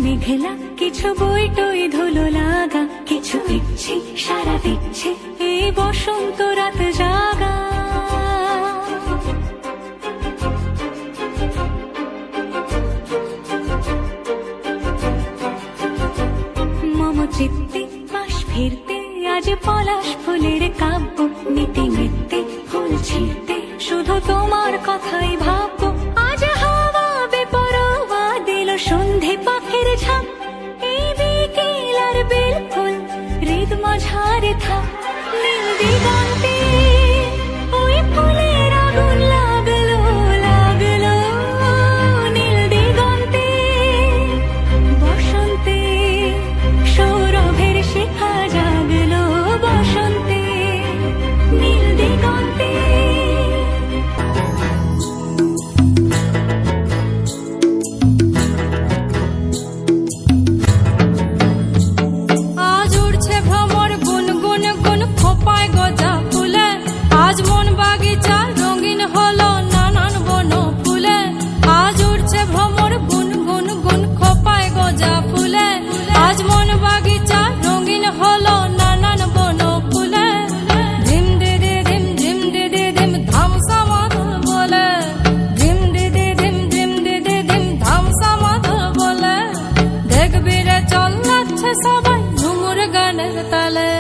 মেঘলা কিছু বই টই ধুলো লাগা, কিছু ইচ্ছে সারা দিচ্ছে এই বসন্ত রাত জাগা। মম চিত্তে পাশ ফিরতে আজ পলাশ ফুলের কাব্য, নিতে নিতে ফুল ছিঁড়তে শুধু তোমার কথাই ভাববো। আজ হাওয়া বেপরোয়া দিল সন্ধে পাখির ঝাঁক, এই বিকেল আর বেলফুল হৃদ মাঝারে থাক। নীল দিগন্তে ওই ফুলের আগুন লাগলো লাগলো, নীল দিগন্তে বসন্তে সৌরভের শিখা জাগলো, বসন্তে নীল দিগন্তে। আজ উড়ছে ভ্রমর গুনগুন গুন খোপায় গজা ফুলে, আজ মন বাগিচা রঙিন হলো নানান বন ফুলে। আজ উড়ছে ভ্রমর গুনগুন গুন খোপায় গজা ফুলে, আজ মন বাগিচা রঙিন হলো নানান বন ফুলে। ধিম দিদি ধিম ধিম দিদি ধিম ধামসা মাদল বলে, ধিম দিদি ধিম ধিম দিদি ধিম ধামসা মাদল বলে। দেখবি রে চল যাচ্ছে সবাই ঝুমুর গানের তালে।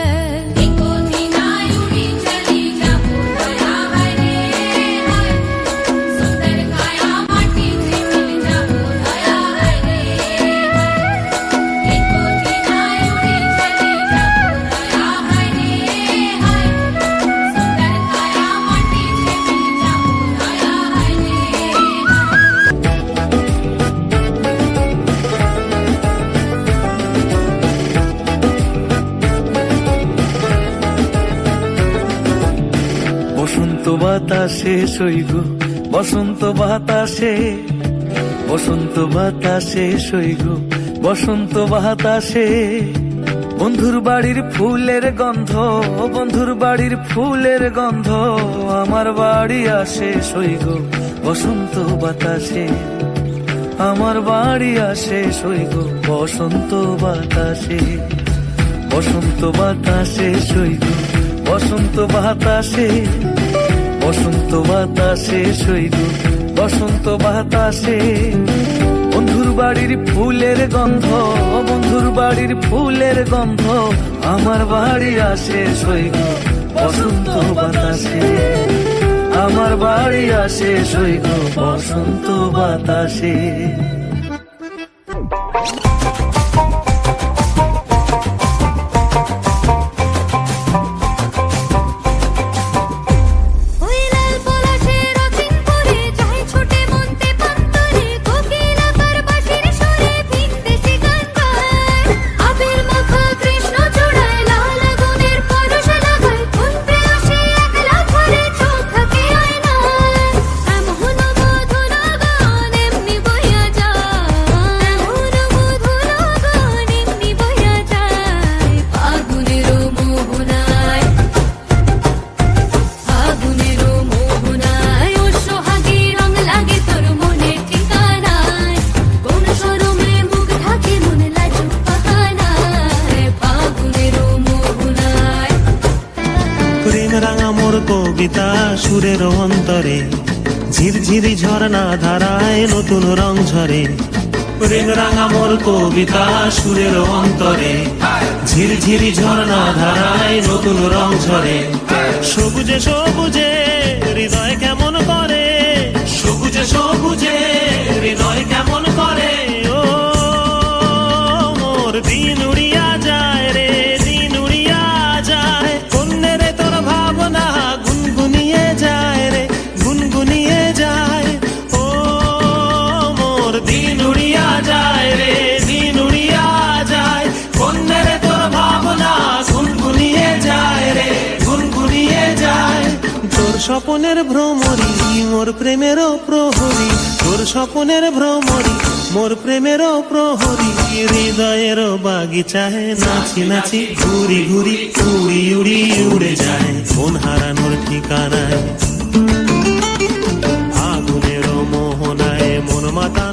বসন্ত বাতাসে সইগ, বসন্ত বাতাসে, বসন্ত বাতাসে সইগ, বসন্ত বাতাসে। বন্ধুর বাড়ির ফুলের গন্ধ, বন্ধুর বাড়ির ফুলের গন্ধ আমার বাড়ি আসে সইগ, বসন্ত বাতাসে। আমার বাড়ি আসে সইগ, বসন্ত বাতাসে। বসন্ত বাতাসে সইগ, বসন্ত বাতাসে, বসন্ত বাতাসে সইগ, বসন্ত বাতাসে। বন্ধুর বাড়ির ফুলের গন্ধ, বন্ধুর বাড়ির ফুলের গন্ধ আমার বাড়ি আসে সইগ, বসন্ত বাতাসে। আমার বাড়ি আসে সইগ, বসন্ত বাতাসে। রাঙা মোর কবিতা সুরের অন্তরে, ঝিরঝিরি ঝর্ণা ধারায় নতুন রং ঝরে। প্রেম রাঙা মোর কবিতা সুরের অন্তরে, ঝিরঝিরি ঝর্ণা ধারায় নতুন রং ঝরে। সবুজে সবুজে হৃদয় কেমন করে, সবুজে সবুজে হৃদয় কেমন করে। ও মোর দিন উড়িয়া যায় রে, দিন উড়িয়া যায়। কন্যে রে তোর ভাবনা গুনগুনিয়ে যায় রে, গুনগুনিয়ে যায়। ও মোর দিন উড়িয়া যায় রে, দিন উড়িয়া যায়। কন্যে রে তোর ভাবনা গুনগুনিয়ে যায় রে, গুনগুনিয়ে যায়। তোর স্বপনের ভ্রমরি মোর প্রেমেরও প্রহরী, তোর স্বপনের ভ্রমরি মোর প্রেমেরও প্রহরী। হৃদয়ের বাগিচায় নাচি নাচি ঘুরি ঘুরি উড়ি উড়ি উড়ে যায় মন হারানোর ঠিকানায়। আগুনের মোহনায় মন মাতা